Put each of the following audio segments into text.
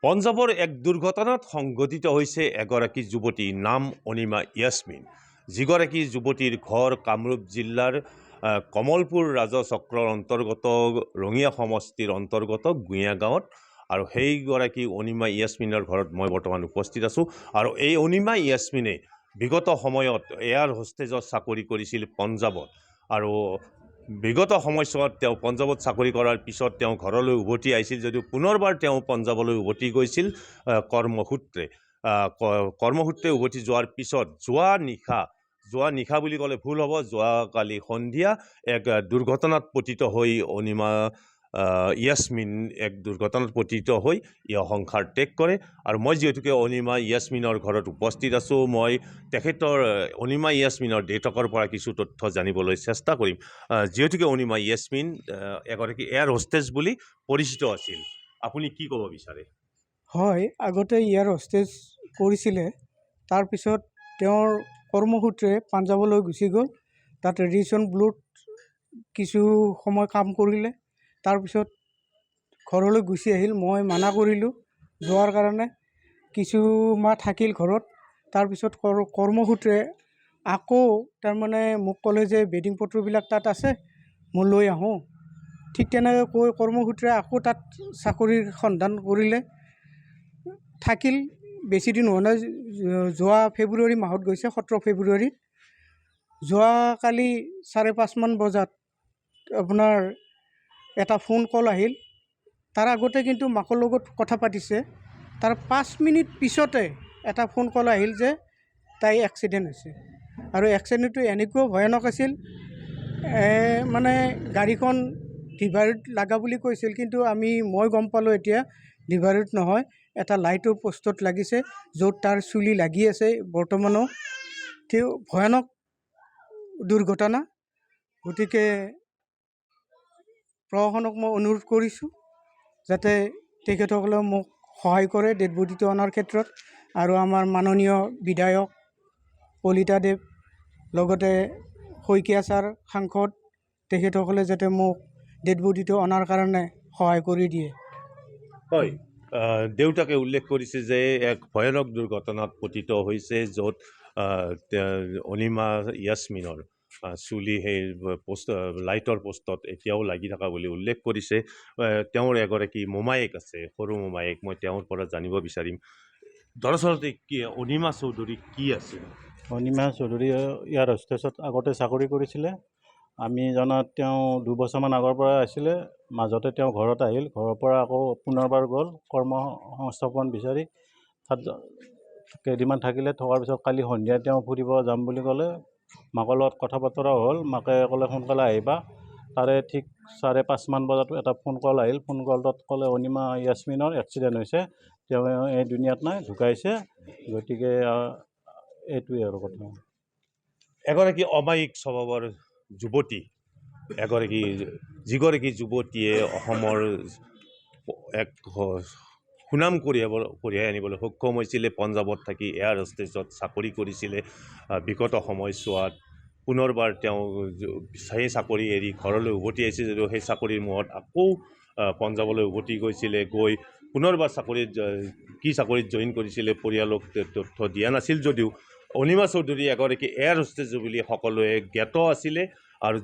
পঞ্জাবৰ এক দুৰ্ঘটনাত সংঘটিত হৈছে এগৰাকী যুৱতী নাম অনিমা ইয়াছমিন যিগৰাকী যুৱতীৰ ঘৰ কামৰূপ জিলাৰ কমলপুৰ ৰাজচক্ৰৰ অন্তৰ্গত ৰঙিয়া সমষ্টিৰ অন্তৰ্গত গুঞা গাঁৱত আৰু সেইগৰাকী অনিমা ইয়াছমিনৰ ঘৰত মই বৰ্তমান উপস্থিত আছোঁ আৰু এই অনিমা ইয়াছমিনে বিগত সময়ত এয়াৰ হোষ্টেজত চাকৰি কৰিছিল পঞ্জাবত আৰু বিগত সময়ছোৱাত তেওঁ পঞ্জাবত চাকৰি কৰাৰ পিছত তেওঁ ঘৰলৈ উভতি আহিছিল যদিও পুনৰবাৰ তেওঁ পঞ্জাবলৈ উভতি গৈছিল কৰ্মসূত্ৰে উভতি যোৱাৰ পিছত যোৱা নিশা বুলি ক'লে ভুল হ'ব যোৱাকালি সন্ধিয়া এক দুৰ্ঘটনাত পতিত হৈ অনিমা ইয়াছমিন এক দুৰ্ঘটনাত পতিত হৈ সংসাৰ ত্যাগ কৰে আৰু মই যিহেতুকে অনিমা ইয়াছমিনৰ ঘৰত উপস্থিত আছোঁ মই তেখেতৰ অনিমা ইয়াছমিনৰ দেউতাকৰ পৰা কিছু তথ্য জানিবলৈ চেষ্টা কৰিম যিহেতুকে অনিমা ইয়াছমিন এগৰাকী এয়াৰ হোষ্টেজ বুলি পৰিচিত আছিল আপুনি কি ক'ব বিচাৰে হয় আগতে এয়াৰ হোষ্টেজ কৰিছিলে তাৰপিছত তেওঁৰ কৰ্মসূত্ৰে পাঞ্জাবলৈ গুচি গ'ল তাত ৰেডিয়েশ্যন ব্লুত কিছু সময় কাম কৰিলে তাৰপিছত ঘৰলৈ গুচি আহিল মই মানা কৰিলোঁ যোৱাৰ কাৰণে কিছু মাহ থাকিল ঘৰত তাৰপিছত কৰ্মসূত্ৰে আকৌ তাৰমানে মোক ক'লে যে বেডিং পত্ৰবিলাক তাত আছে মই লৈ আহোঁ ঠিক তেনেকৈ কৈ কৰ্মসূত্ৰে আকৌ তাত চাকৰিৰ সন্ধান কৰিলে থাকিল বেছি দিন হোৱা নাই যোৱা ফেব্ৰুৱাৰী মাহত গৈছে 17 ফেব্ৰুৱাৰীত যোৱাকালি 5:30 মান বজাত আপোনাৰ এটা ফোন কল আহিল তাৰ আগতে কিন্তু মাকৰ লগত কথা পাতিছে তাৰ 5 মিনিট পিছতে এটা ফোন কল আহিল যে তাই এক্সিডেণ্ট হৈছে আৰু এক্সিডেণ্টটো এনেকুৱা ভয়ানক আছিল মানে গাড়ীখন ডিভাইডাৰত লগা বুলি কৈছিল কিন্তু মই গম পালোঁ এতিয়া ডিভাইডাৰত নহয় এটা লাইটৰ পোষ্টত লাগিছে য'ত তাৰ চুলি লাগি আছে বৰ্তমানো তেওঁ ভয়ানক দুৰ্ঘটনা গতিকে প্ৰশাসনক মই অনুৰোধ কৰিছোঁ যাতে তেখেতসকলে মোক সহায় কৰে ডেড বডিটো অনাৰ ক্ষেত্ৰত আৰু আমাৰ মাননীয় বিধায়ক কলিতা দেৱ লগতে শইকীয়া ছাৰ সাংসদ তেখেতসকলে যাতে মোক ডেড বডিটো অনাৰ কাৰণে সহায় কৰি দিয়ে হয় দেউতাকে উল্লেখ কৰিছে যে এক ভয়ানক দুৰ্ঘটনাত পতিত হৈছে য'ত অনিমা ইয়াছমিনৰ চুলি সেই লাইটৰ পোষ্টত এতিয়াও লাগি থকা বুলি উল্লেখ কৰিছে তেওঁৰ এগৰাকী মোমায়েক আছে সৰু মোমায়েক মই তেওঁৰ পৰা জানিব বিচাৰিম দৰাচলতে কি অনিমা চৌধুৰী কি আছিল অনিমা চৌধুৰী এয়াৰ হোষ্টেজত আগতে চাকৰি কৰিছিলে আমি জনাত তেওঁ 2 বছৰমান আগৰ পৰা আছিলে মাজতে তেওঁ ঘৰত আহিল ঘৰৰ পৰা আকৌ পুনৰবাৰ গ'ল কৰ্ম সংস্থাপন বিচাৰি তাত কেইদিনমান থাকিলে থকাৰ পিছত কালি সন্ধিয়া তেওঁ ফুৰিব যাম বুলি ক'লে মাকৰ লগত কথা বতৰা হ'ল মাকে ক'লে সোনকালে আহিবা তাৰে ঠিক 5:30 মান বজাত এটা ফোন কল আহিল ফোন কলটোত ক'লে অনিমা ইয়াছমিনৰ এক্সিডেণ্ট হৈছে তেওঁ এই দুনিয়াত নাই ঢুকাইছে গতিকে এইটোৱে আৰু কথা এগৰাকী অমায়িক স্বভাৱৰ যুৱতী যিগৰাকী যুৱতীয়ে অসমৰ এক সুনাম কঢ়িয়াই আনিবলৈ সক্ষম হৈছিলে পঞ্জাবত থাকি এয়াৰ হোষ্টেজত চাকৰি কৰিছিলে বিগত সময়ছোৱাত পুনৰবাৰ তেওঁ সেই চাকৰি এৰি ঘৰলৈ উভতি আহিছে যদিও সেই চাকৰিৰ মুহূৰ্তত আকৌ পঞ্জাবলৈ উভতি গৈছিলে গৈ পুনৰবাৰ চাকৰিত জইন কৰিছিলে পৰিয়ালক তথ্য দিয়া নাছিল যদিও অনিমা চৌধুৰী এগৰাকী এয়াৰ হোষ্টেজ বুলি সকলোৱে জ্ঞাত আছিলে আৰু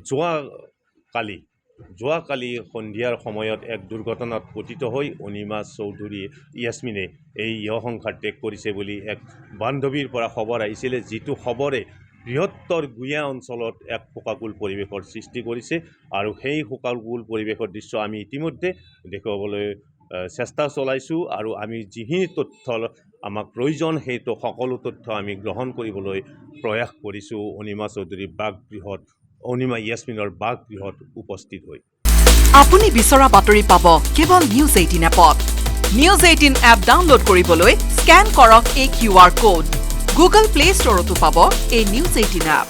যোৱাকালি সন্ধিয়াৰ সময়ত এক দুৰ্ঘটনাত পতিত হৈ অনিমা চৌধুৰী ইয়াছমিনে এই সংসাৰ ত্যাগ কৰিছে বুলি এক বান্ধৱীৰ পৰা খবৰ আহিছিলে যিটো খবৰে বৃহত্তৰ গুঞা অঞ্চলত এক শোকাকুল পৰিৱেশৰ সৃষ্টি কৰিছে আৰু সেই শোকাকুল পৰিৱেশৰ দৃশ্য আমি ইতিমধ্যে দেখুৱাবলৈ চেষ্টা চলাইছোঁ আৰু আমি যিখিনি তথ্য আমাক প্ৰয়োজন সেইটো সকলো তথ্য আমি গ্ৰহণ কৰিবলৈ প্ৰয়াস কৰিছোঁ অনিমা ইয়াছমিনৰ বাসগৃহত উপস্থিত হৈ আপুনি বিচৰা বাতৰি পাব কেৱল নিউজ 18 এপত নিউজ 18 এপ ডাউনলোড কৰিবলৈ স্ক্যান কৰক এই QR কোড গুগল প্লে ষ্টৰতো পাব এই নিউজ 18 এপ